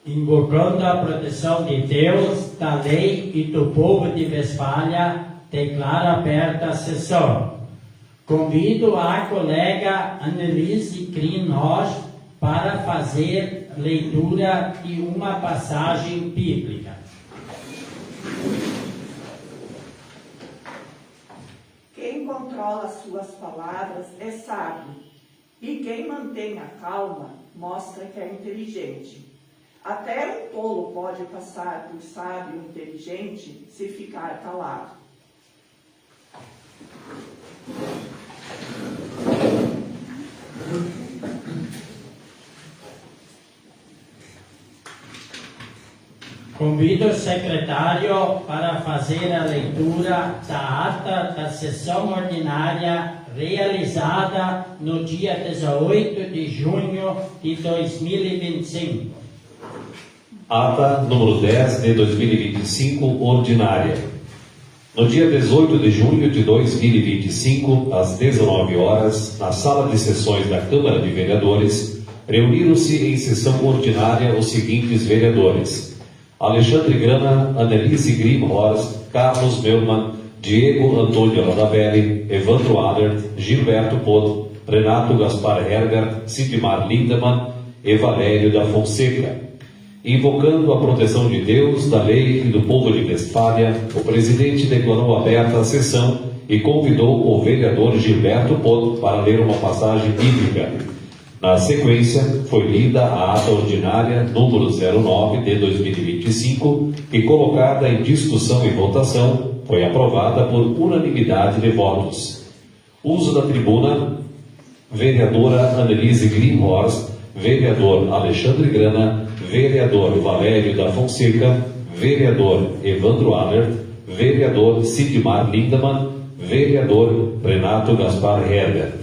invocando a proteção de Deus, da lei e do povo de Westfália, declaro aberta a sessão. Convido a colega Annelise Green-Rosch para fazer leitura de uma passagem bíblica. Quem controla suas palavras é sábio, e quem mantém a calma mostra que é inteligente. Até um tolo pode passar por sábio e inteligente se ficar calado. Convido o secretário para fazer a leitura da ata da sessão ordinária realizada no dia 18 de junho de 2025. Ata número 10 de 2025, ordinária. No dia 18 de junho de 2025, às 19 horas, na sala de sessões da Câmara de Vereadores, reuniram-se em sessão ordinária os seguintes vereadores: Alexandre Grana, Annelise Green-Rosch, Carlos Melman, Diego Antônio Rodabelli, Evandro Adert, Gilberto Poto, Renato Gaspar Herbert, Sidmar Lindemann e Valério da Fonseca. Invocando a proteção de Deus, da lei e do povo de Westfália, o presidente declarou aberta a sessão e convidou o vereador Gilberto Poto para ler uma passagem bíblica. Na sequência, foi lida a ata ordinária número 09 de 2025 e, colocada em discussão e votação, foi aprovada por unanimidade de votos. Uso da tribuna: vereadora Annelise Green-Rosch, vereador Alexandre Grana, vereador Valério da Fonseca, vereador Evandro Adert, vereador Sidmar Lindemann, vereador Renato Gaspar Herbert.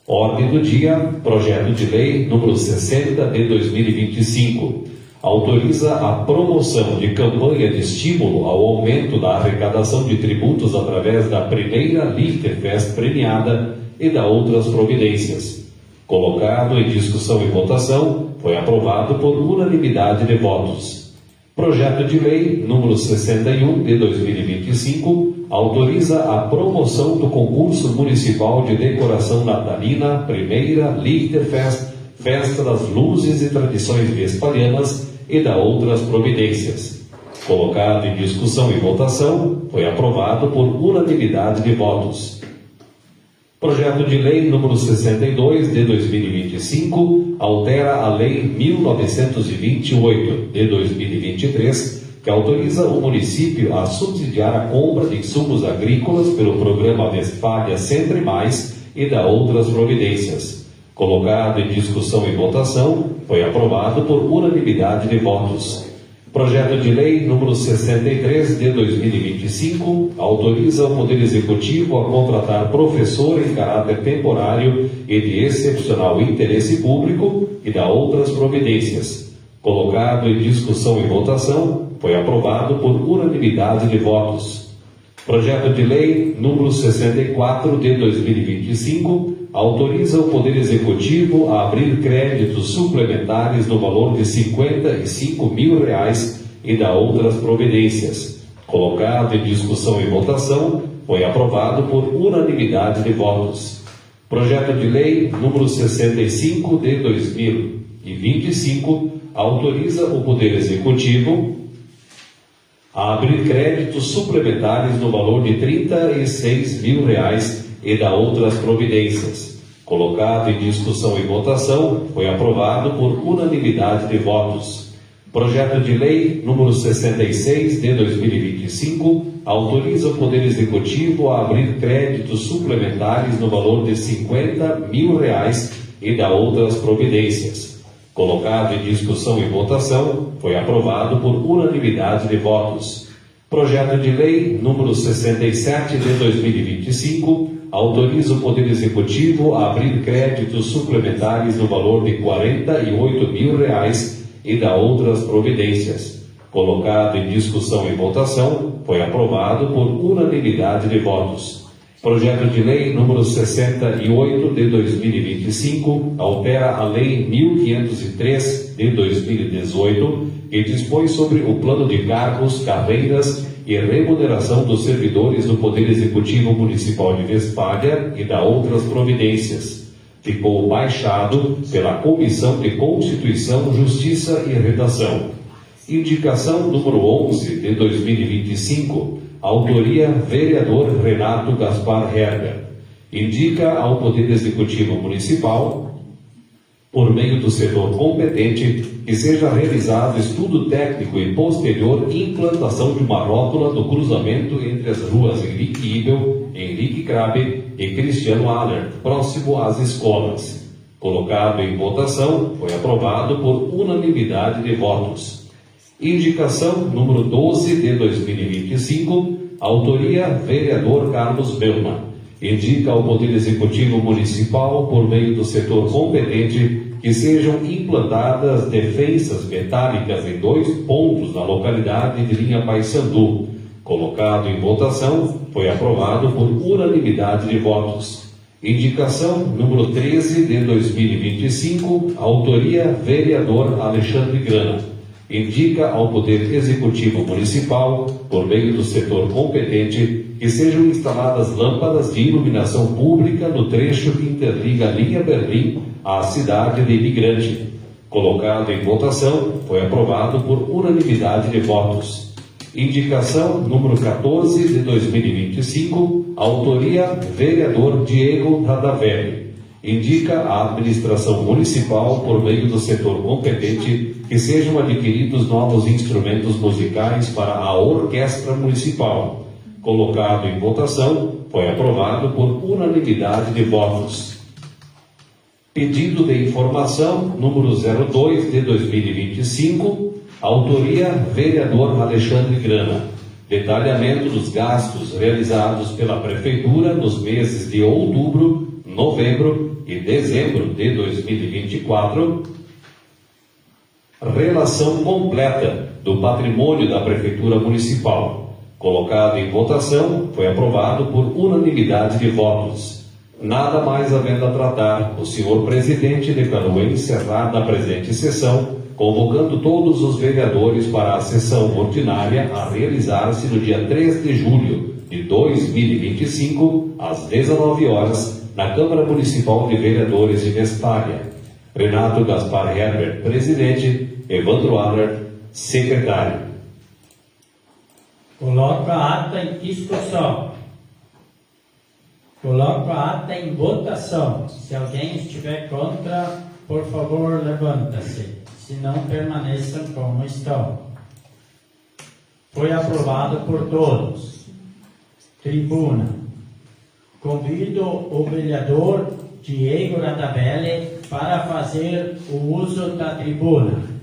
Ordem do dia: projeto de lei número 60 de 2025. Autoriza a promoção de campanha de estímulo ao aumento da arrecadação de tributos através da primeira Lichterfest premiada e da outras providências. Colocado em discussão e votação, foi aprovado por unanimidade de votos. Projeto de lei número 61 de 2025 autoriza a promoção do concurso municipal de decoração natalina, primeira Lichterfest, Festa das Luzes e Tradições Vespalianas e da outras providências. Colocado em discussão e votação, foi aprovado por unanimidade de votos. Projeto de lei número 62 de 2025 altera a lei 1928 de 2023, que autoriza o município a subsidiar a compra de insumos agrícolas pelo programa Westfália Sempre Mais e da outras providências. Colocado em discussão e votação, foi aprovado por unanimidade de votos. Projeto de lei número 63 de 2025 autoriza o Poder Executivo a contratar professor em caráter temporário e de excepcional interesse público e da outras providências. Colocado em discussão e votação, foi aprovado por unanimidade de votos. Projeto de lei número 64 de 2025 autoriza o Poder Executivo a abrir créditos suplementares no valor de R$ 55 mil e da outras providências. Colocado em discussão e votação, foi aprovado por unanimidade de votos. Projeto de lei número 65 de 2025 autoriza o Poder Executivo a abrir créditos suplementares no valor de R$ 36 mil e da outras providências. Colocado em discussão e votação, foi aprovado por unanimidade de votos. Projeto de lei número 66 de 2025 autoriza o Poder Executivo a abrir créditos suplementares no valor de R$ 50 mil e da outras providências. Colocado em discussão e votação, foi aprovado por unanimidade de votos. Projeto de lei número 67 de 2025 autoriza o Poder Executivo a abrir créditos suplementares no valor de R$ 48 mil e da outras providências. Colocado em discussão e votação, foi aprovado por unanimidade de votos. Projeto de Lei número 68 de 2025 altera a Lei 1503 de 2018 e dispõe sobre o plano de cargos, carreiras e remuneração dos servidores do Poder Executivo Municipal de Westfália e da outras providências. Ficou baixado pela Comissão de Constituição, Justiça e Redação. Indicação número 11 de 2025, autoria vereador Renato Gaspar Herger. Indica ao Poder Executivo Municipal, por meio do setor competente, que seja realizado estudo técnico e posterior implantação de uma rótula do cruzamento entre as ruas Henrique Ibel, Henrique Crabe e Cristiano Aller, próximo às escolas. Colocado em votação, foi aprovado por unanimidade de votos. Indicação número 12 de 2025, autoria vereador Carlos Belman. Indica ao Poder Executivo Municipal, por meio do setor competente, que sejam implantadas defensas metálicas em 2 pontos na localidade de Linha Paissandu. Colocado em votação, foi aprovado por unanimidade de votos. Indicação número 13 de 2025, autoria vereador Alexandre Grana. Indica ao Poder Executivo Municipal, por meio do setor competente, que sejam instaladas lâmpadas de iluminação pública no trecho que interliga a linha Berlim à cidade de Imigrante. Colocado em votação, foi aprovado por unanimidade de votos. Indicação número 14 de 2025, autoria vereador Diego Radavelli. Indica à administração municipal, por meio do setor competente, que sejam adquiridos novos instrumentos musicais para a orquestra municipal. Colocado em votação, foi aprovado por unanimidade de votos. Pedido de informação número 02 de 2025, autoria vereador Alexandre Grana. Detalhamento dos gastos realizados pela Prefeitura nos meses de outubro, novembro e dezembro de 2024. Relação completa do patrimônio da Prefeitura Municipal. Colocado em votação, foi aprovado por unanimidade de votos. Nada mais havendo a tratar, o senhor presidente declarou encerrada a presente sessão, convocando todos os vereadores para a sessão ordinária a realizar-se no dia 3 de julho de 2025, às 19 horas, na Câmara Municipal de Vereadores de Westfália. Renato Gaspar Herber, presidente, Evandro Aller, secretário. Coloco a ata em discussão. Coloco a ata em votação. Se alguém estiver contra, por favor, levanta-se. Se não, permaneçam como estão. Foi aprovado por todos. Tribuna. Convido o vereador Diego Radavelli para fazer o uso da tribuna.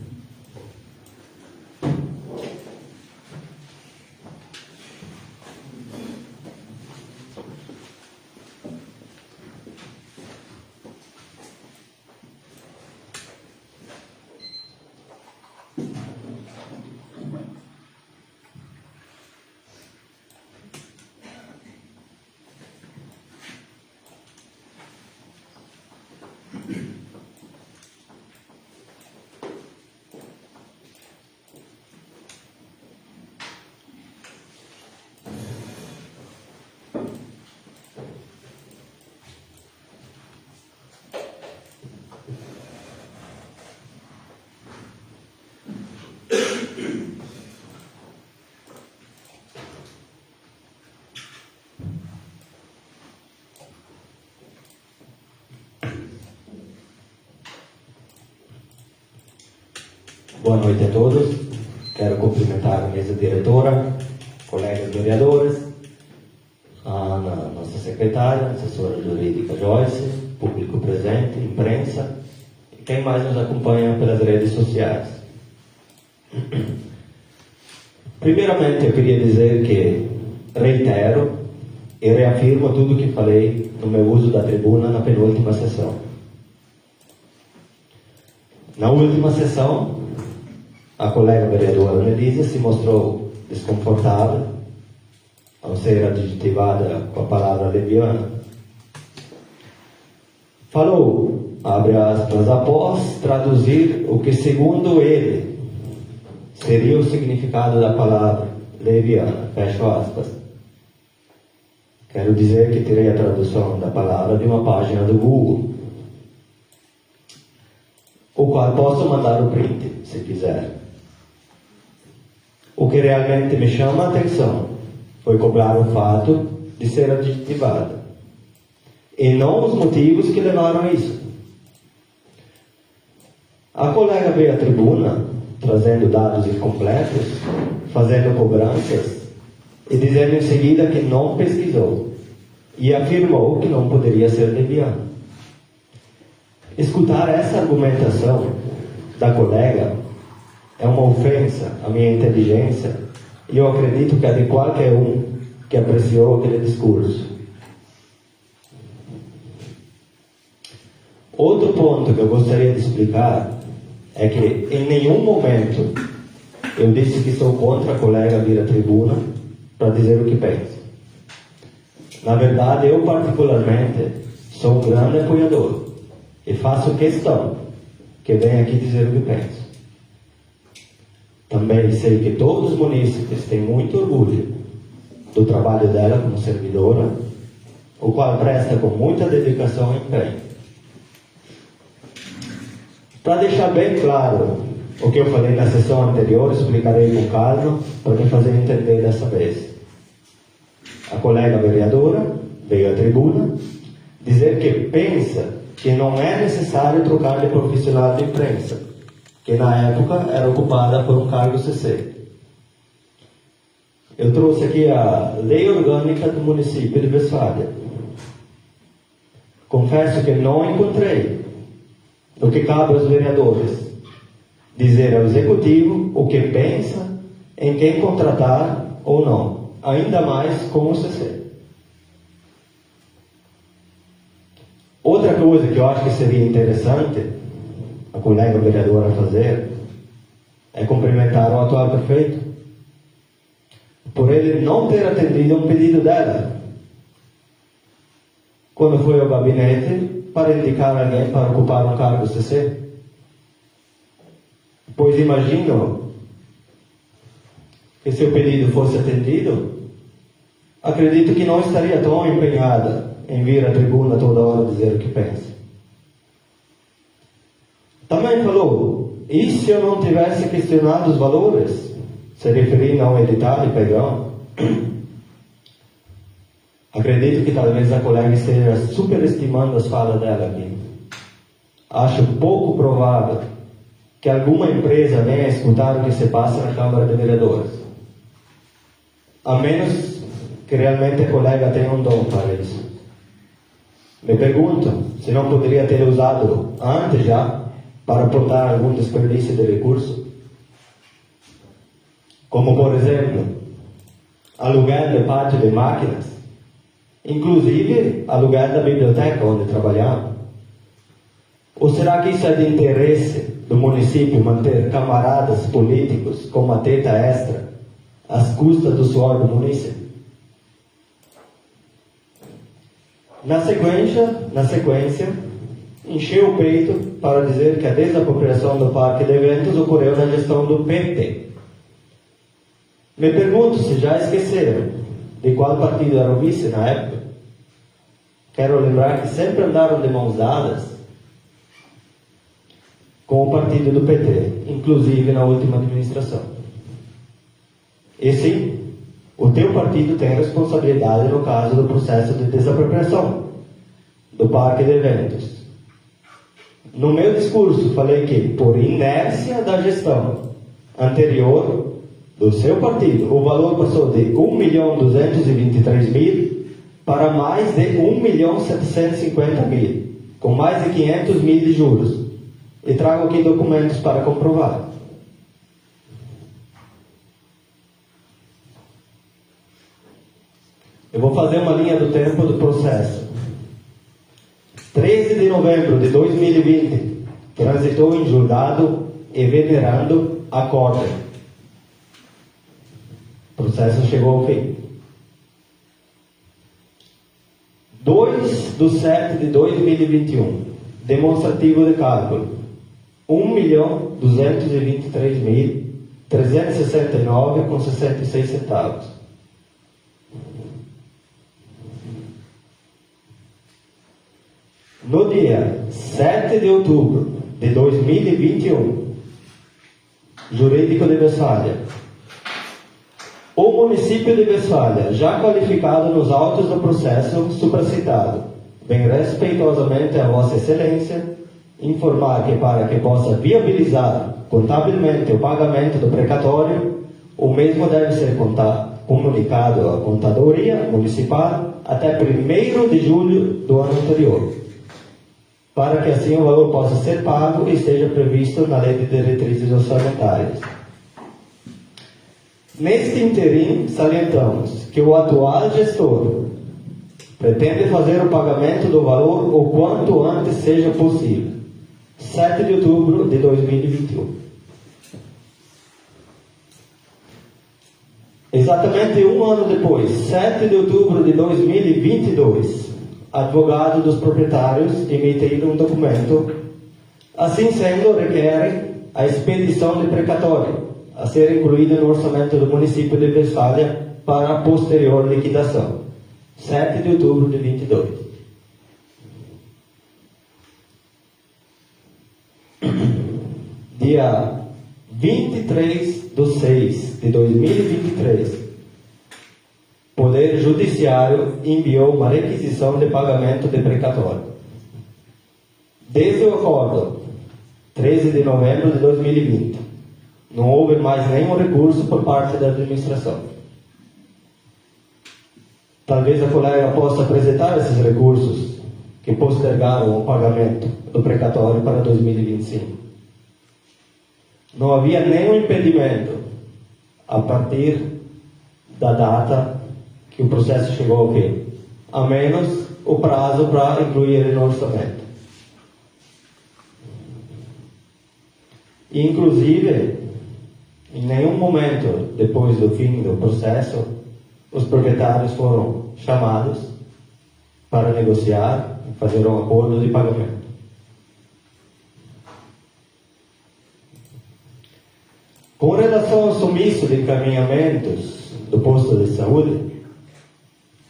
Boa noite a todos. Quero cumprimentar a mesa diretora, colegas vereadores, a nossa secretária, assessora jurídica Joyce, público presente, imprensa e quem mais nos acompanha pelas redes sociais. Primeiramente, eu queria dizer que reitero e reafirmo tudo o que falei no meu uso da tribuna na penúltima sessão. Na última sessão, a colega vereadora Melisa se mostrou desconfortável ao ser adjetivada com a palavra leviana. Falou, abre aspas, após traduzir o que segundo ele seria o significado da palavra leviana, fecho aspas. Quero dizer que tirei a tradução da palavra de uma página do Google, o qual posso mandar o print, se quiser. O que realmente me chama a atenção foi cobrar o fato de ser adjetivada, e não os motivos que levaram a isso. A colega veio à tribuna, trazendo dados incompletos, fazendo cobranças, e dizendo em seguida que não pesquisou, e afirmou que não poderia ser leviano. Escutar essa argumentação da colega é uma ofensa à minha inteligência, e eu acredito que é de qualquer um que apreciou aquele discurso. Outro ponto que eu gostaria de explicar é que em nenhum momento eu disse que sou contra a colega vir à tribuna para dizer o que pensa. Na verdade, eu particularmente sou um grande apoiador e faço questão que venha aqui dizer o que penso. Também sei que todos os munícipes têm muito orgulho do trabalho dela como servidora, o qual presta com muita dedicação e empenho. Para deixar bem claro o que eu falei na sessão anterior, explicarei com calma para me fazer entender dessa vez. A colega vereadora veio à tribuna dizer que pensa que não é necessário trocar de profissional de imprensa, que na época era ocupada por um cargo CC. Eu trouxe aqui a Lei Orgânica do município de Westfália. Confesso que não encontrei no que cabe aos vereadores dizer ao executivo o que pensa em quem contratar ou não, ainda mais com o CC. Outra coisa que eu acho que seria interessante a colega vereadora fazer é cumprimentar o atual prefeito por ele não ter atendido um pedido dela quando foi ao gabinete para indicar alguém para ocupar um cargo CC. Pois imagino que se o pedido fosse atendido, acredito que não estaria tão empenhada em vir à tribuna toda hora dizer o que pensa. Também falou, e se eu não tivesse questionado os valores, se referindo ao edital de pregão? Acredito que talvez a colega esteja superestimando as falas dela aqui. Acho pouco provável que alguma empresa venha escutar o que se passa na Câmara de Vereadores, a menos que realmente a colega tenha um dom para isso. Me pergunto se não poderia ter usado antes já para apontar algum desperdício de recurso, como por exemplo, aluguel de pátio de máquinas, inclusive aluguel da biblioteca onde trabalhamos. Ou será que isso é de interesse do município manter camaradas políticos com uma teta extra às custas do suor do município? Na sequência, encheu o peito para dizer que a desapropriação do parque de eventos ocorreu na gestão do PT. Me pergunto se já esqueceram de qual partido era o vice na época. Quero lembrar que sempre andaram de mãos dadas com o partido do PT, inclusive na última administração. E sim, o teu partido tem responsabilidade no caso do processo de desapropriação do parque de eventos. No meu discurso falei que, por inércia da gestão anterior do seu partido, o valor passou de 1.223.000 para mais de 1.750.000, com mais de 500.000 de juros. E trago aqui documentos para comprovar. Eu vou fazer uma linha do tempo do processo. 13 de novembro de 2020, transitou em julgado e venerando a corte. O processo chegou ao fim. 2/7/2021. Demonstrativo de cálculo: 1.223.369,66 centavos. No dia 7 de outubro de 2021, jurídico de Westfália. O município de Westfália, já qualificado nos autos do processo supracitado, vem respeitosamente a Vossa Excelência informar que, para que possa viabilizar contabilmente o pagamento do precatório, o mesmo deve ser comunicado à Contadoria Municipal até 1º de julho do ano anterior, para que assim o valor possa ser pago e esteja previsto na Lei de Diretrizes Orçamentárias. Neste interim, salientamos que o atual gestor pretende fazer o pagamento do valor o quanto antes seja possível, 7 de outubro de 2021. Exatamente um ano depois, 7 de outubro de 2022, advogado dos proprietários emitiram um documento. Assim sendo, requerem a expedição de precatório a ser incluído no orçamento do município de Westfália para a posterior liquidação. 7 de outubro de 22. Dia 23/6/2023, Poder Judiciário enviou uma requisição de pagamento de precatório. Desde o acordo 13 de novembro de 2020, não houve mais nenhum recurso por parte da administração. Talvez a colega possa apresentar esses recursos que postergaram o pagamento do precatório para 2025. Não havia nenhum impedimento a partir da data que o processo chegou ao fim, a menos o prazo para incluir ele no orçamento. E, inclusive, em nenhum momento depois do fim do processo, os proprietários foram chamados para negociar e fazer um acordo de pagamento. Com relação ao sumiço de encaminhamentos do posto de saúde,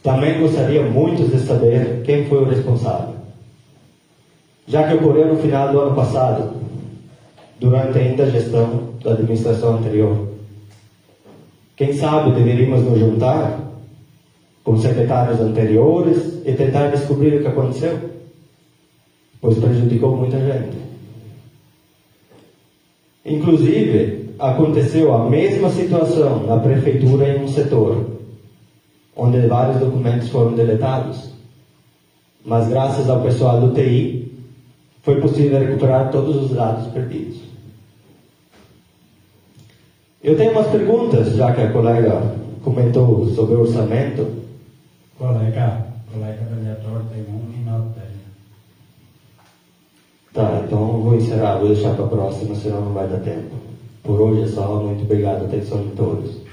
também gostaria muito de saber quem foi o responsável, já que ocorreu no final do ano passado, durante ainda a gestão da administração anterior. Quem sabe deveríamos nos juntar com secretários anteriores e tentar descobrir o que aconteceu, pois prejudicou muita gente. Inclusive, aconteceu a mesma situação na prefeitura em um setor, onde vários documentos foram deletados, mas graças ao pessoal do TI, foi possível recuperar todos os dados perdidos. Eu tenho umas perguntas, já que a colega comentou sobre o orçamento. Colega vereador, tem 1 minuto aí. Tá, então eu vou encerrar, vou deixar para a próxima, senão não vai dar tempo. Por hoje é só, muito obrigado, atenção de todos.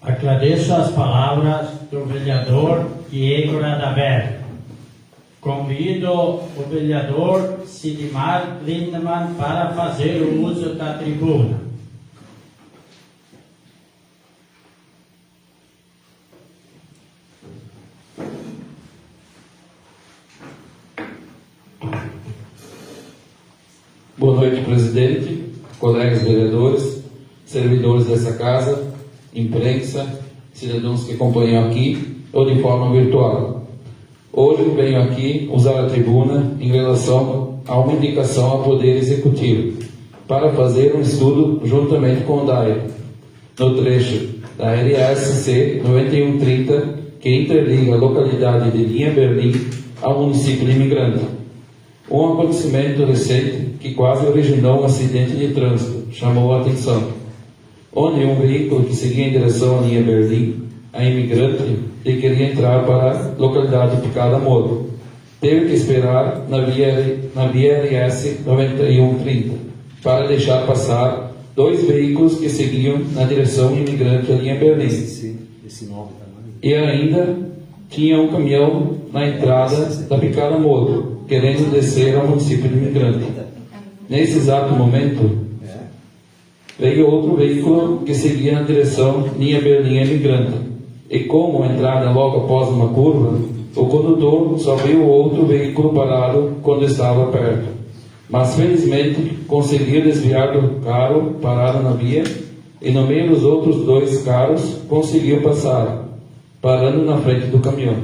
Agradeço as palavras do vereador Diego Radaver. Convido o vereador Sidmar Lindemann para fazer o uso da tribuna. Boa noite, presidente, colegas vereadores, servidores dessa casa, imprensa, cidadãos que acompanham aqui ou de forma virtual. Hoje venho aqui usar a tribuna em relação a uma indicação ao Poder Executivo para fazer um estudo juntamente com o DAE, no trecho da RSC 9130, que interliga a localidade de Linha Berlim ao município de Imigrante. Um acontecimento recente que quase originou um acidente de trânsito chamou a atenção, onde um veículo que seguia em direção à linha Berlim a imigrante e queria entrar para a localidade de Picada Moro. Teve que esperar na VRS 9130 para deixar passar 2 veículos que seguiam na direção imigrante ali em Berlim. E ainda tinha um caminhão na entrada da Picada Moro, querendo descer ao município de Imigrante. Nesse exato momento, veio outro veículo que seguia na direção linha Berlim-Imigrante. E como a entrada logo após uma curva, o condutor só viu o outro veículo parado quando estava perto. Mas felizmente conseguiu desviar do carro parado na via e no meio dos outros 2 carros conseguiu passar, parando na frente do caminhão.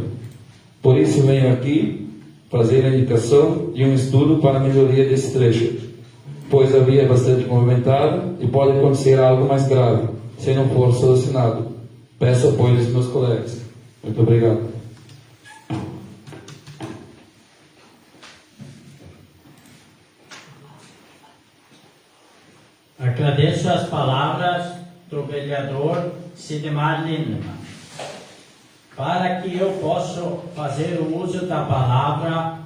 Por isso venho aqui fazer a indicação de um estudo para a melhoria desse trecho, pois a via é bastante movimentada e pode acontecer algo mais grave, se não for solucionado. Peço apoio dos meus colegas. Muito obrigado. Agradeço as palavras do vereador Sidemar Lindemann. Para que eu possa fazer o uso da palavra,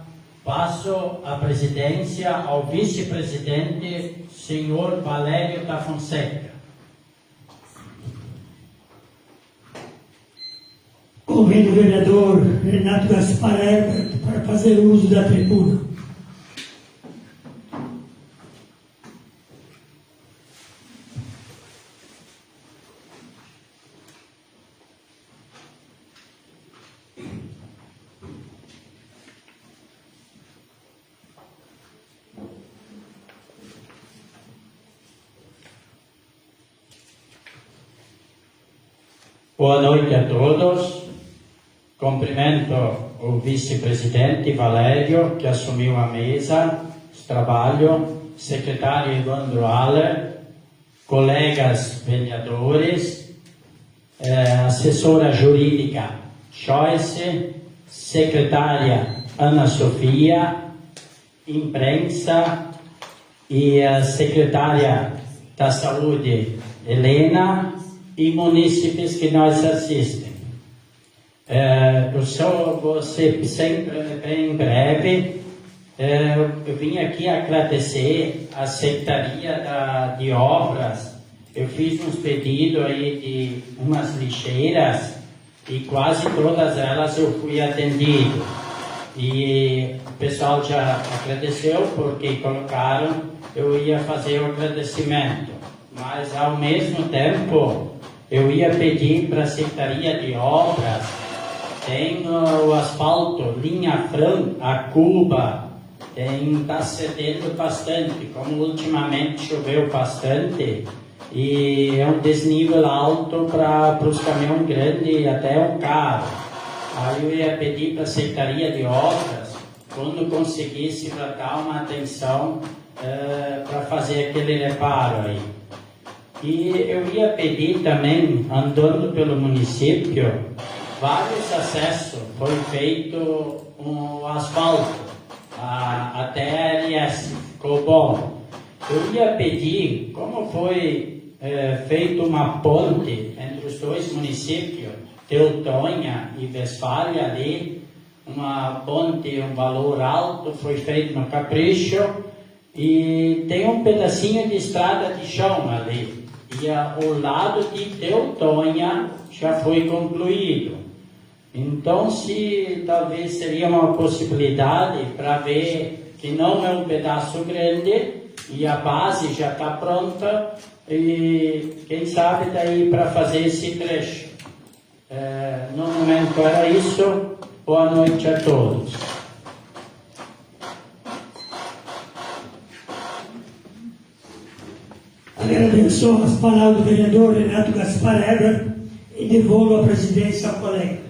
passo a presidência ao vice-presidente, senhor Valério da Fonseca. Convido o vereador Renato Gaspar Herbert para fazer uso da tribuna. Boa noite a todos. Cumprimento o vice-presidente Valério, que assumiu a mesa de trabalho, secretário Evandro Haller, colegas vereadores, assessora jurídica Joyce, secretária Ana Sofia, imprensa e a secretária da Saúde Helena e munícipes que nos assistem. Eu só vou ser sempre bem breve. Eu vim aqui agradecer a Secretaria de Obras. Eu fiz uns pedidos aí de umas lixeiras e quase todas elas eu fui atendido. E o pessoal já agradeceu porque colocaram, eu ia fazer o agradecimento. Mas ao mesmo tempo, eu ia pedir para a Secretaria de Obras, tem o asfalto, linha Fran, a Cuba, está cedendo bastante, como ultimamente choveu bastante, e é um desnível alto para os caminhões grandes e até um carro. Aí eu ia pedir para a Secretaria de Obras, quando conseguisse, para dar uma atenção para fazer aquele reparo aí. E eu ia pedir também, andando pelo município, vários acessos, foi feito um asfalto, até LS, ficou bom. Eu ia pedir, como foi feito uma ponte entre os 2 municípios, Teutônia e Westfália ali, uma ponte, um valor alto, foi feito no Capricho, e tem um pedacinho de estrada de chão ali. E o lado de Teutônia já foi concluído. Então, se talvez seria uma possibilidade para ver que não é um pedaço grande e a base já está pronta e quem sabe daí para fazer esse trecho. No momento era isso. Boa noite a todos. Agradeço as palavras do vereador Renato Gaspar Herbert e devolvo a presidência ao colega.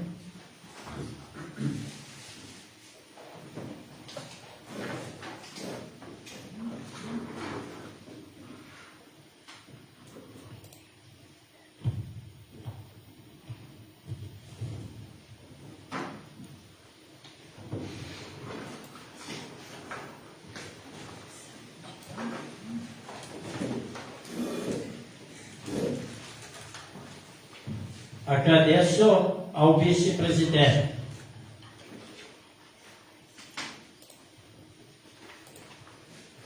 Agradeço ao vice-presidente.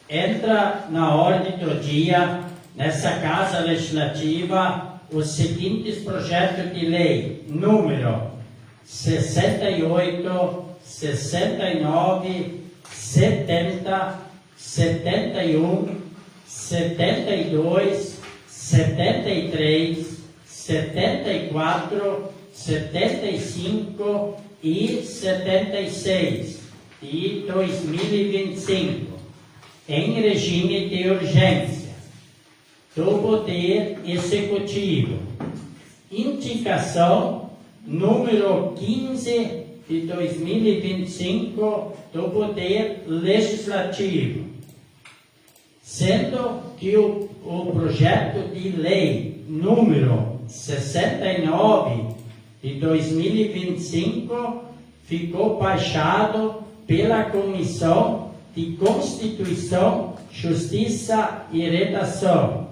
Entra na ordem do dia, nessa Casa Legislativa, os seguintes projetos de lei, número 68, 69, 70, 71, 72, 73, 74, 75 e 76 de 2025, em regime de urgência, do Poder Executivo. Indicação número 15 de 2025 do Poder Legislativo, sendo que o projeto de lei número 69 de 2025 ficou baixado pela Comissão de Constituição, Justiça e Redação.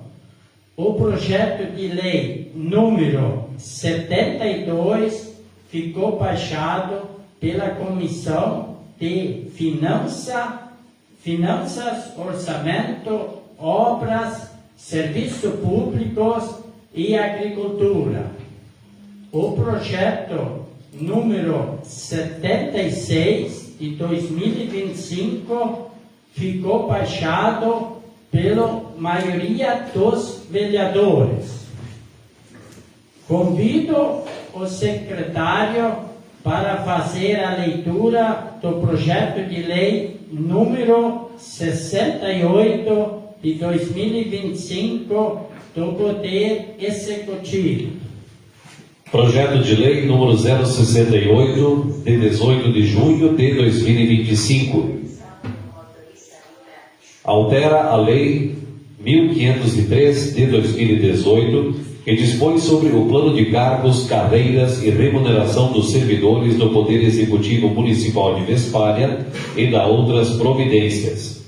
O projeto de lei número 72 ficou baixado pela Comissão de Finanças, Orçamento, Obras, Serviços Públicos e Agricultura. O projeto número 76 de 2025 ficou baixado pela maioria dos vereadores. Convido o secretário para fazer a leitura do projeto de lei número 68 de 2025 do Poder Executivo. Projeto de lei número 068, de 18 de junho de 2025. Altera a Lei 1503 de 2018, que dispõe sobre o plano de cargos, carreiras e remuneração dos servidores do Poder Executivo Municipal de Westfália e da outras providências.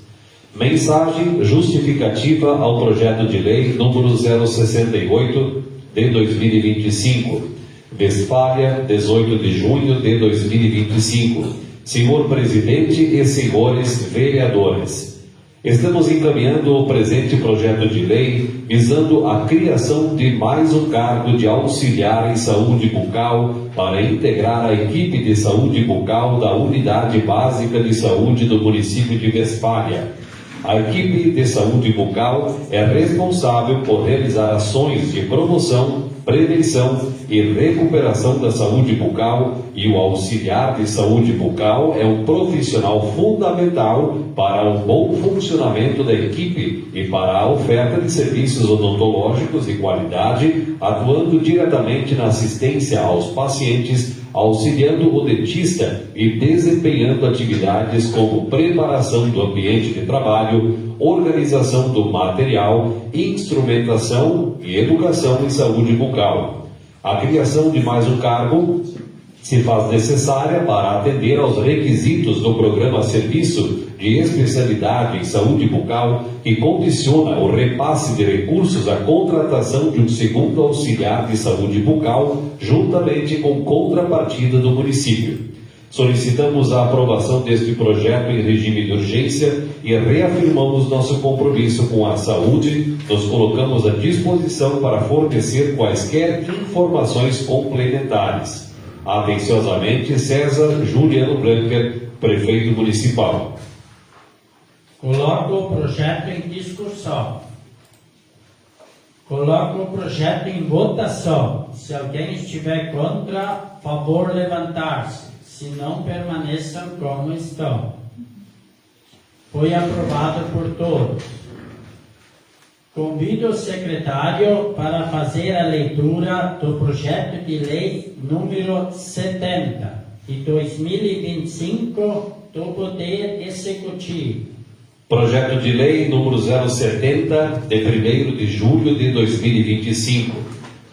Mensagem justificativa ao projeto de lei número 068 de 2025. Westfália, 18 de junho de 2025. Senhor Presidente e senhores vereadores, estamos encaminhando o presente projeto de lei visando a criação de mais um cargo de auxiliar em saúde bucal para integrar a equipe de saúde bucal da Unidade Básica de Saúde do município de Westfália. A equipe de saúde bucal é responsável por realizar ações de promoção, prevenção e recuperação da saúde bucal, e o auxiliar de saúde bucal é um profissional fundamental para o bom funcionamento da equipe e para a oferta de serviços odontológicos de qualidade, atuando diretamente na assistência aos pacientes, auxiliando o dentista e desempenhando atividades como preparação do ambiente de trabalho, organização do material, instrumentação e educação em saúde bucal. A criação de mais um cargo se faz necessária para atender aos requisitos do programa Serviço de Especialidade em Saúde Bucal, que condiciona o repasse de recursos à contratação de um segundo auxiliar de saúde bucal, juntamente com contrapartida do município. Solicitamos a aprovação deste projeto em regime de urgência e reafirmamos nosso compromisso com a saúde. Nos colocamos à disposição para fornecer quaisquer informações complementares. Atenciosamente, César Juliano Blanker, Prefeito Municipal. Coloco o projeto em discussão. Coloco o projeto em votação. Se alguém estiver contra, favor levantar-se. Se não, permaneçam como estão. Foi aprovado por todos. Convido o secretário para fazer a leitura do projeto de lei número 70 de 2025 do Poder Executivo. Projeto de lei número 070 de 1º de julho de 2025.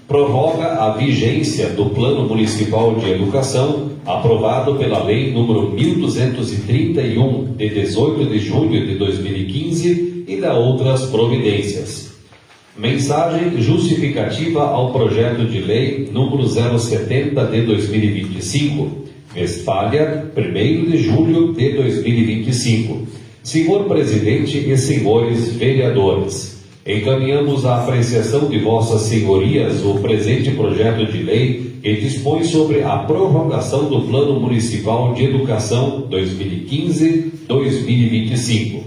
Prorroga a vigência do Plano Municipal de Educação, aprovado pela Lei número 1231 de 18 de junho de 2015 e da outras providências. Mensagem justificativa ao projeto de lei número 070 de 2025, Westfália, 1º de julho de 2025. Senhor Presidente e senhores vereadores, encaminhamos à apreciação de vossas senhorias o presente projeto de lei que dispõe sobre a prorrogação do Plano Municipal de Educação 2015-2025.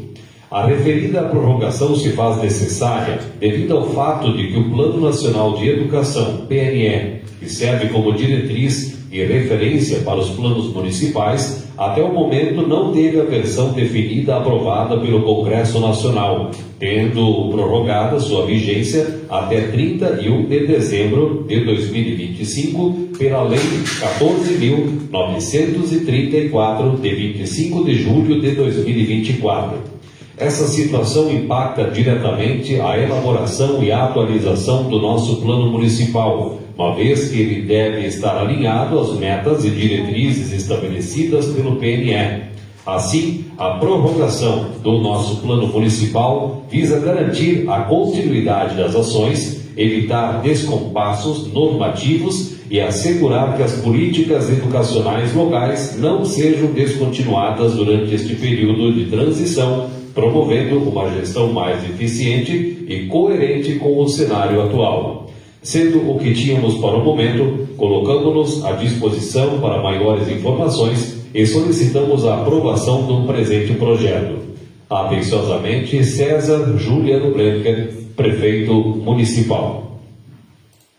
A referida prorrogação se faz necessária devido ao fato de que o Plano Nacional de Educação, PNE, que serve como diretriz e referência para os planos municipais, até o momento não teve a versão definida aprovada pelo Congresso Nacional, tendo prorrogada sua vigência até 31 de dezembro de 2025 pela Lei 14.934, de 25 de julho de 2024. Essa situação impacta diretamente a elaboração e a atualização do nosso plano municipal, uma vez que ele deve estar alinhado às metas e diretrizes estabelecidas pelo PNE. Assim, a prorrogação do nosso plano municipal visa garantir a continuidade das ações, evitar descompassos normativos e assegurar que as políticas educacionais locais não sejam descontinuadas durante este período de transição, promovendo uma gestão mais eficiente e coerente com o cenário atual. Sendo o que tínhamos para o momento, colocamos-nos à disposição para maiores informações e solicitamos a aprovação do presente projeto. Atenciosamente, César Juliano Brenker, Prefeito Municipal.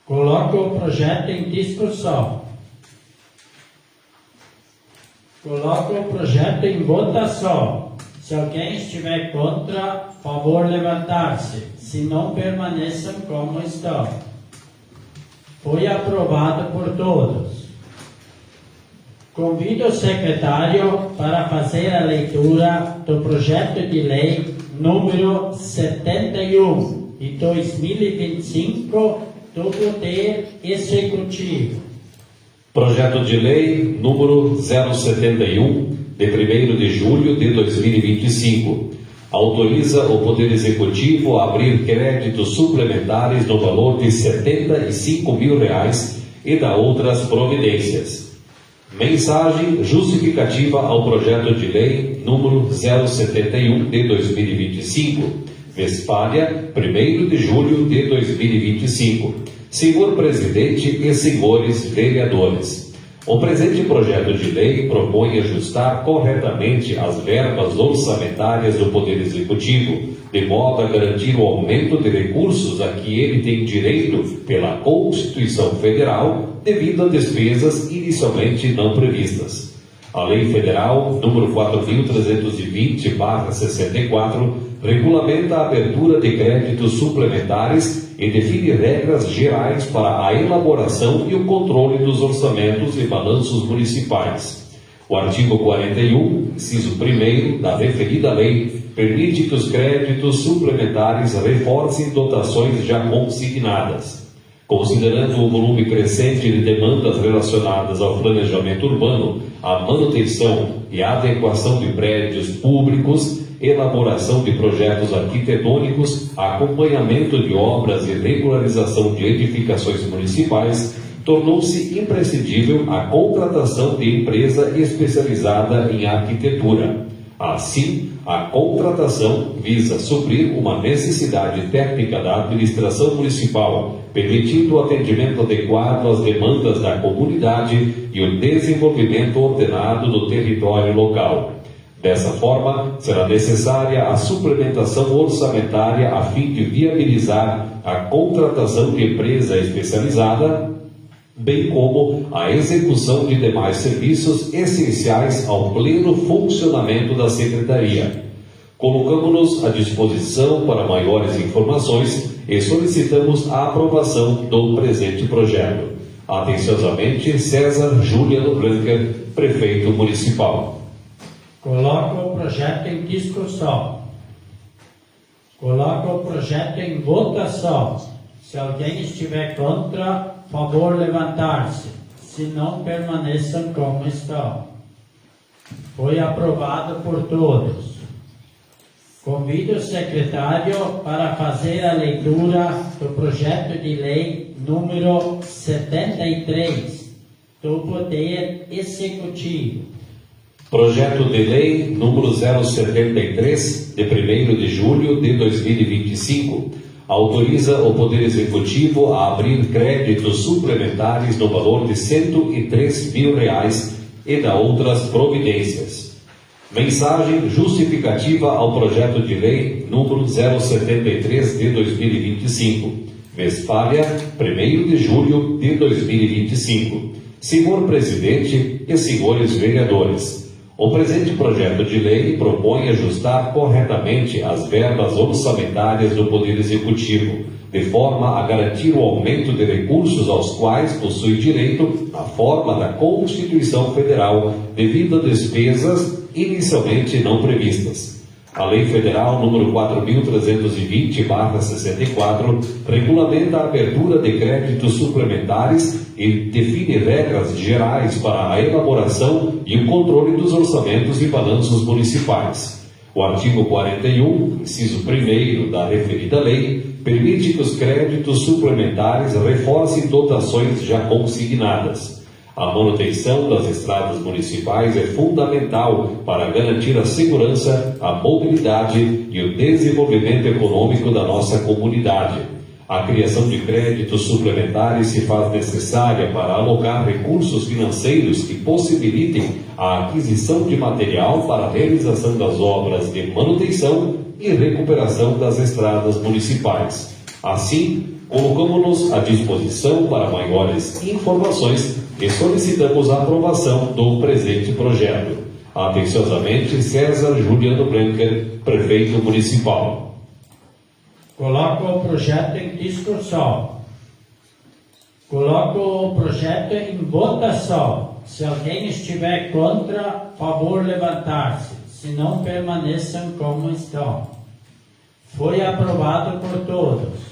Coloco o projeto em discussão. Coloco o projeto em votação. Se alguém estiver contra, favor levantar-se. Se não, permaneçam como estão. Foi aprovado por todos. Convido o secretário para fazer a leitura do projeto de lei número 71 de 2025 do Poder Executivo. Projeto de lei número 071 de 1º de julho de 2025. Autoriza o Poder Executivo a abrir créditos suplementares no valor de R$ 75 mil e dá outras providências. Mensagem justificativa ao projeto de lei número 071 de 2025, Westfália, 1º de julho de 2025. Senhor Presidente e senhores vereadores, o presente projeto de lei propõe ajustar corretamente as verbas orçamentárias do Poder Executivo, de modo a garantir o aumento de recursos a que ele tem direito pela Constituição Federal, devido a despesas inicialmente não previstas. A Lei Federal número 4.320/64 regulamenta a abertura de créditos suplementares e define regras gerais para a elaboração e o controle dos orçamentos e balanços municipais. O artigo 41, inciso 1º da referida lei, permite que os créditos suplementares reforcem dotações já consignadas. Considerando o volume crescente de demandas relacionadas ao planejamento urbano, à manutenção e à adequação de prédios públicos, elaboração de projetos arquitetônicos, acompanhamento de obras e regularização de edificações municipais, tornou-se imprescindível a contratação de empresa especializada em arquitetura. Assim, a contratação visa suprir uma necessidade técnica da administração municipal, permitindo o atendimento adequado às demandas da comunidade e o desenvolvimento ordenado do território local. Dessa forma, será necessária a suplementação orçamentária a fim de viabilizar a contratação de empresa especializada, bem como a execução de demais serviços essenciais ao pleno funcionamento da Secretaria. Colocamos-nos à disposição para maiores informações e solicitamos a aprovação do presente projeto. Atenciosamente, César Juliano Brenker, Prefeito Municipal. Coloco o projeto em discussão. Coloco o projeto em votação. Se alguém estiver contra, favor levantar-se. Se não, permaneçam como estão. Foi aprovado por todos. Convido o secretário para fazer a leitura do projeto de lei número 73 do Poder Executivo. Projeto de Lei número 073, de 1º de julho de 2025, autoriza o Poder Executivo a abrir créditos suplementares no valor de R$ 103 mil e da outras providências. Mensagem justificativa ao projeto de lei número 073 de 2025. Westfália, 1º de julho de 2025. Senhor Presidente e senhores vereadores, o presente projeto de lei propõe ajustar corretamente as verbas orçamentárias do Poder Executivo, de forma a garantir o aumento de recursos aos quais possui direito na forma da Constituição Federal, devido a despesas inicialmente não previstas. A Lei Federal número 4.320/64 regulamenta a abertura de créditos suplementares e define regras gerais para a elaboração e o controle dos orçamentos e balanços municipais. O artigo 41, inciso 1º da referida lei, permite que os créditos suplementares reforcem dotações já consignadas. A manutenção das estradas municipais é fundamental para garantir a segurança, a mobilidade e o desenvolvimento econômico da nossa comunidade. A criação de créditos suplementares se faz necessária para alocar recursos financeiros que possibilitem a aquisição de material para a realização das obras de manutenção e recuperação das estradas municipais. Assim, colocamos-nos à disposição para maiores informações e solicitamos a aprovação do presente projeto. Atenciosamente, César Juliano Brenker, Prefeito Municipal. Coloco o projeto em discussão. Coloco o projeto em votação. Se alguém estiver contra, favor levantar-se. Se não, permaneçam como estão. Foi aprovado por todos.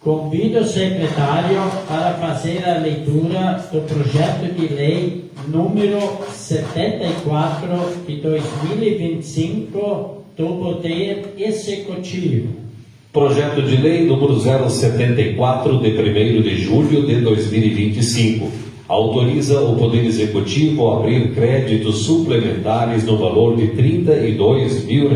Convido o secretário para fazer a leitura do projeto de lei número 74 de 2025 do Poder Executivo. Projeto de lei número 074 de 1º de julho de 2025. Autoriza o Poder Executivo a abrir créditos suplementares no valor de R$ 32 mil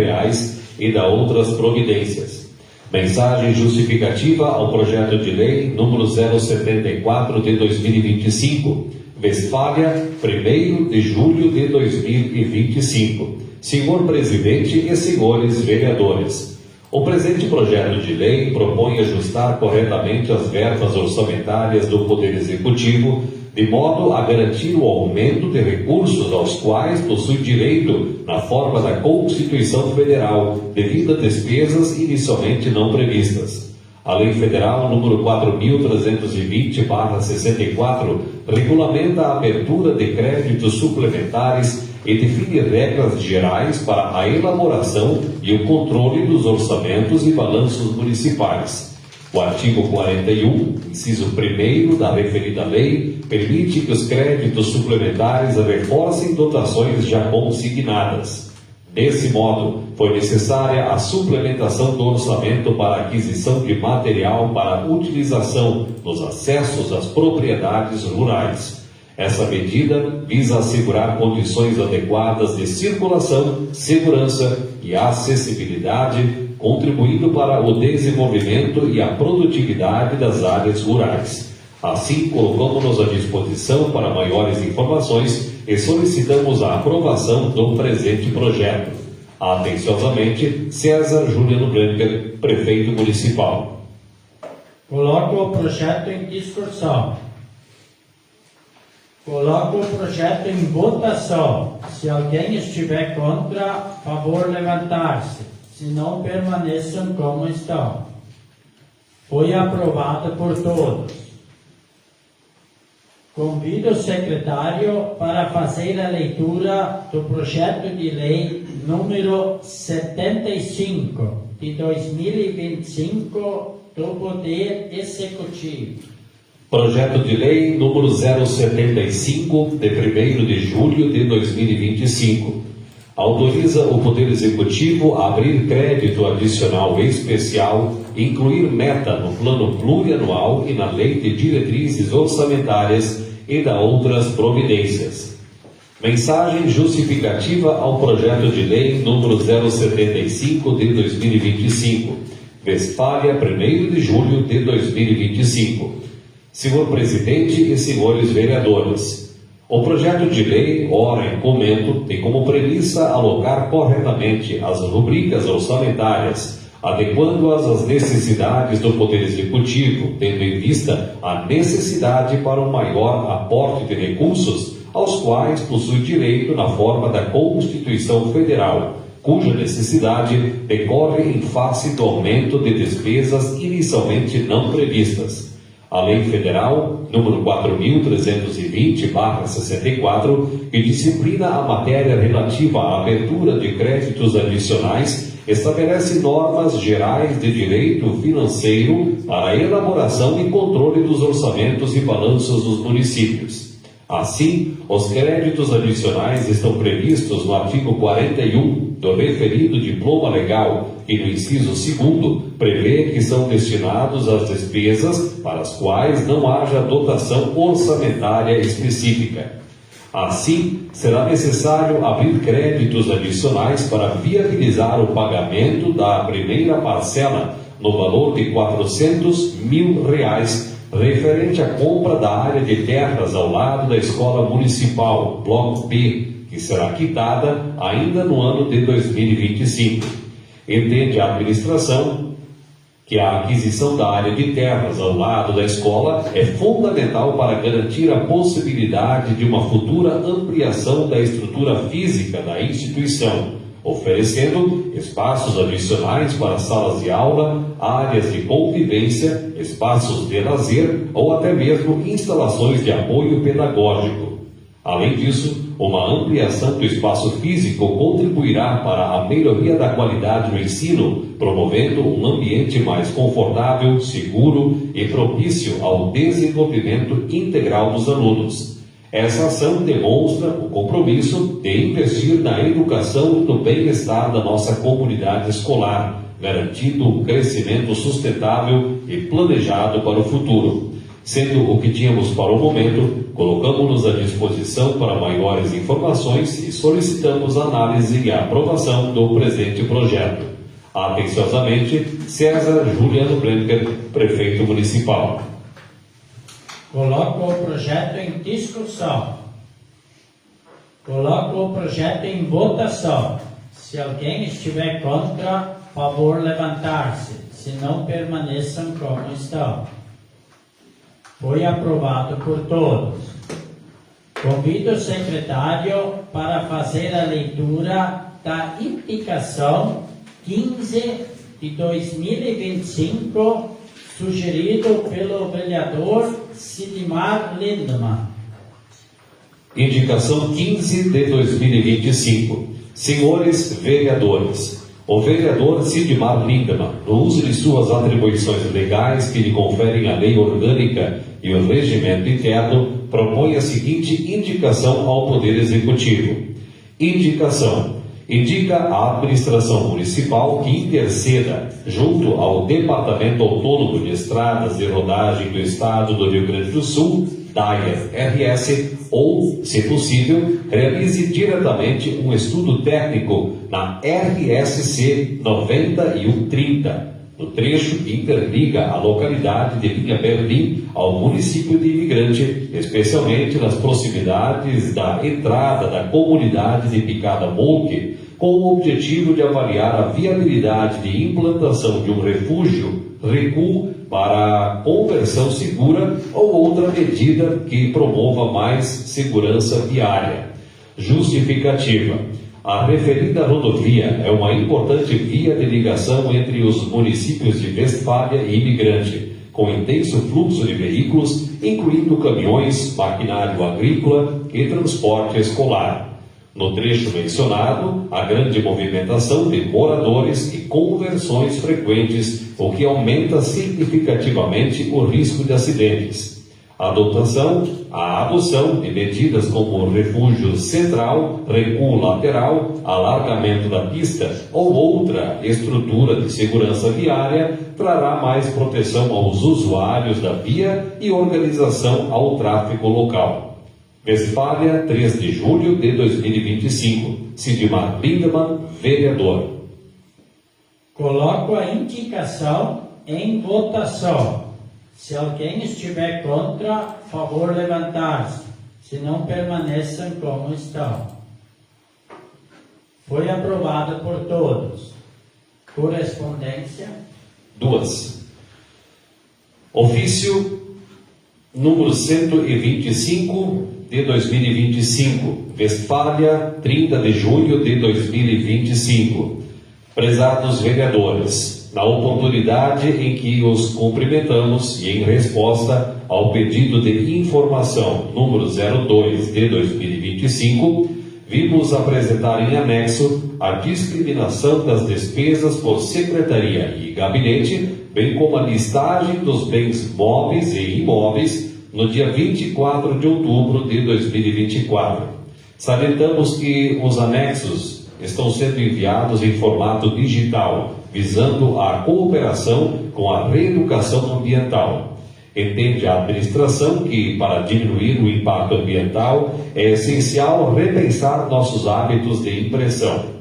e da outras providências. Mensagem justificativa ao projeto de lei número 074 de 2025. Westfália, 1º de julho de 2025. Senhor Presidente e senhores vereadores, o presente projeto de lei propõe ajustar corretamente as verbas orçamentárias do Poder Executivo, de modo a garantir o aumento de recursos aos quais possui direito na forma da Constituição Federal, devido a despesas inicialmente não previstas. A Lei Federal número 4.320/64 regulamenta a abertura de créditos suplementares e define regras gerais para a elaboração e o controle dos orçamentos e balanços municipais. O artigo 41, inciso 1º da referida lei, permite que os créditos suplementares reforcem dotações já consignadas. Desse modo, foi necessária a suplementação do orçamento para aquisição de material para utilização nos acessos às propriedades rurais. Essa medida visa assegurar condições adequadas de circulação, segurança e acessibilidade, contribuindo para o desenvolvimento e a produtividade das áreas rurais. Assim, colocamos-nos à disposição para maiores informações e solicitamos a aprovação do presente projeto. Atenciosamente, César Juliano Brenker, Prefeito Municipal. Coloco o projeto em discussão. Coloco o projeto em votação. Se alguém estiver contra, favor levantar-se. Se não, permaneçam como estão. Foi aprovado por todos. Convido o secretário para fazer a leitura do projeto de lei número 75 de 2025 do Poder Executivo. Projeto de lei número 075 de 1º de julho de 2025. Autoriza o Poder Executivo a abrir crédito adicional especial, incluir meta no plano plurianual e na Lei de Diretrizes Orçamentárias e da outras providências. Mensagem justificativa ao projeto de lei número 075 de 2025. Westfália, 1º de julho de 2025. Senhor Presidente e senhores vereadores, o projeto de lei, ora em comento, tem como premissa alocar corretamente as rubricas orçamentárias, adequando-as às necessidades do Poder Executivo, tendo em vista a necessidade para um maior aporte de recursos, aos quais possui direito na forma da Constituição Federal, cuja necessidade decorre em face do aumento de despesas inicialmente não previstas. A Lei Federal número 4.320/64, que disciplina a matéria relativa à abertura de créditos adicionais, estabelece normas gerais de direito financeiro para a elaboração e controle dos orçamentos e balanços dos municípios. Assim, os créditos adicionais estão previstos no artigo 41 do referido diploma legal, que no inciso 2º prevê que são destinados às despesas para as quais não haja dotação orçamentária específica. Assim, será necessário abrir créditos adicionais para viabilizar o pagamento da primeira parcela no valor de R$400 mil, referente à compra da área de terras ao lado da Escola Municipal, Bloco P, que será quitada ainda no ano de 2025. Entende a administração que a aquisição da área de terras ao lado da escola é fundamental para garantir a possibilidade de uma futura ampliação da estrutura física da instituição, oferecendo espaços adicionais para salas de aula, áreas de convivência, espaços de lazer ou até mesmo instalações de apoio pedagógico. Além disso, uma ampliação do espaço físico contribuirá para a melhoria da qualidade do ensino, promovendo um ambiente mais confortável, seguro e propício ao desenvolvimento integral dos alunos. Essa ação demonstra o compromisso de investir na educação e no bem-estar da nossa comunidade escolar, garantindo um crescimento sustentável e planejado para o futuro. Sendo o que tínhamos para o momento, colocamos-nos à disposição para maiores informações e solicitamos a análise e a aprovação do presente projeto. Atenciosamente, César Juliano Brenker, Prefeito Municipal. Coloco o projeto em discussão. Coloco o projeto em votação. Se alguém estiver contra, favor levantar-se. Se não, permaneçam como estão. Foi aprovado por todos. Convido o secretário para fazer a leitura da indicação 15 de 2025, sugerido pelo vereador Sidmar Lindemann. Indicação 15 de 2025. Senhores vereadores, o vereador Sidmar Lindemann, no uso de suas atribuições legais que lhe conferem a lei orgânica e o regimento interno, propõe a seguinte indicação ao Poder Executivo. Indicação. Indica à administração municipal que interceda, junto ao Departamento Autônomo de Estradas de Rodagem do Estado do Rio Grande do Sul, DAER-RS, ou, se possível, realize diretamente um estudo técnico na RSC 9130, no trecho que interliga a localidade de Linha Berlim ao município de Imigrante, especialmente nas proximidades da entrada da comunidade de Picada Molque, com o objetivo de avaliar a viabilidade de implantação de um refúgio, recuo, para conversão segura ou outra medida que promova mais segurança viária. Justificativa. A referida rodovia é uma importante via de ligação entre os municípios de Westfália e Imigrante, com intenso fluxo de veículos, incluindo caminhões, maquinário agrícola e transporte escolar. No trecho mencionado, há grande movimentação de moradores e conversões frequentes, o que aumenta significativamente o risco de acidentes. A adoção de medidas como refúgio central, recuo lateral, alargamento da pista ou outra estrutura de segurança viária trará mais proteção aos usuários da via e organização ao tráfego local. Westfália, 3 de julho de 2025. Sidmar Lindemann, vereador. Coloco a indicação em votação. Se alguém estiver contra, favor levantar-se. Se não, permaneçam como estão. Foi aprovada por todos. Correspondência. 2. Ofício número 125 de 2025. Westfália, 30 de julho de 2025. Prezados vereadores, na oportunidade em que os cumprimentamos e em resposta ao pedido de informação número 02 de 2025, vimos apresentar em anexo a discriminação das despesas por secretaria e gabinete, bem como a listagem dos bens móveis e imóveis no dia 24 de outubro de 2024. Salientamos que os anexos estão sendo enviados em formato digital, visando a cooperação com a reeducação ambiental. Entende a administração que, para diminuir o impacto ambiental, é essencial repensar nossos hábitos de impressão.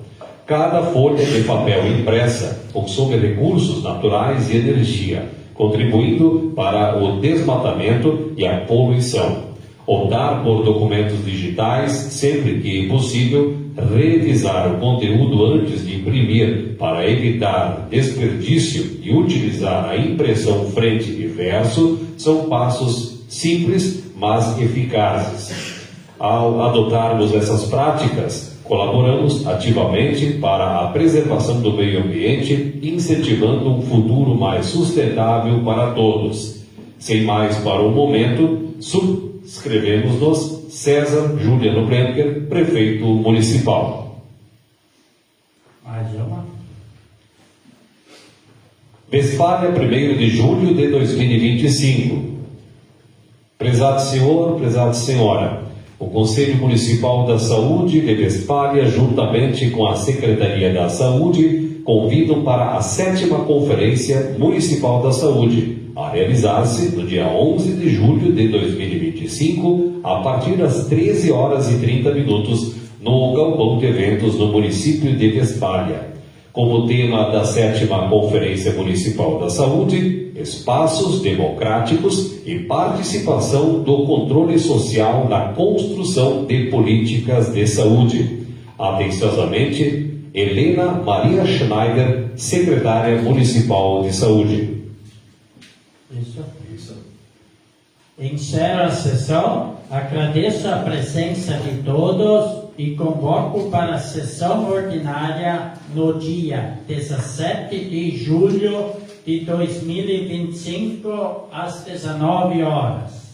Cada folha de papel impressa consome recursos naturais e energia, contribuindo para o desmatamento e a poluição. Optar por documentos digitais sempre que possível, revisar o conteúdo antes de imprimir para evitar desperdício e utilizar a impressão frente e verso são passos simples, mas eficazes. Ao adotarmos essas práticas, colaboramos ativamente para a preservação do meio ambiente, incentivando um futuro mais sustentável para todos. Sem mais para o momento, subscrevemos-nos César Juliano Brenker, prefeito municipal. Mais uma. Westfália, 1º de julho de 2025. Prezado senhor, prezada senhora, o Conselho Municipal da Saúde de Westfália, juntamente com a Secretaria da Saúde, convidam para a 7ª Conferência Municipal da Saúde, a realizar-se no dia 11 de julho de 2025, a partir das 13h30, no galpão de eventos no município de Westfália. Como tema da 7ª Conferência Municipal da Saúde, espaços democráticos e participação do controle social na construção de políticas de saúde. Atenciosamente, Helena Maria Schneider, secretária municipal de saúde. Isso. Encerro a sessão, agradeço a presença de todos e convoco para a sessão ordinária no dia 17 de julho de 2025, às 19 horas.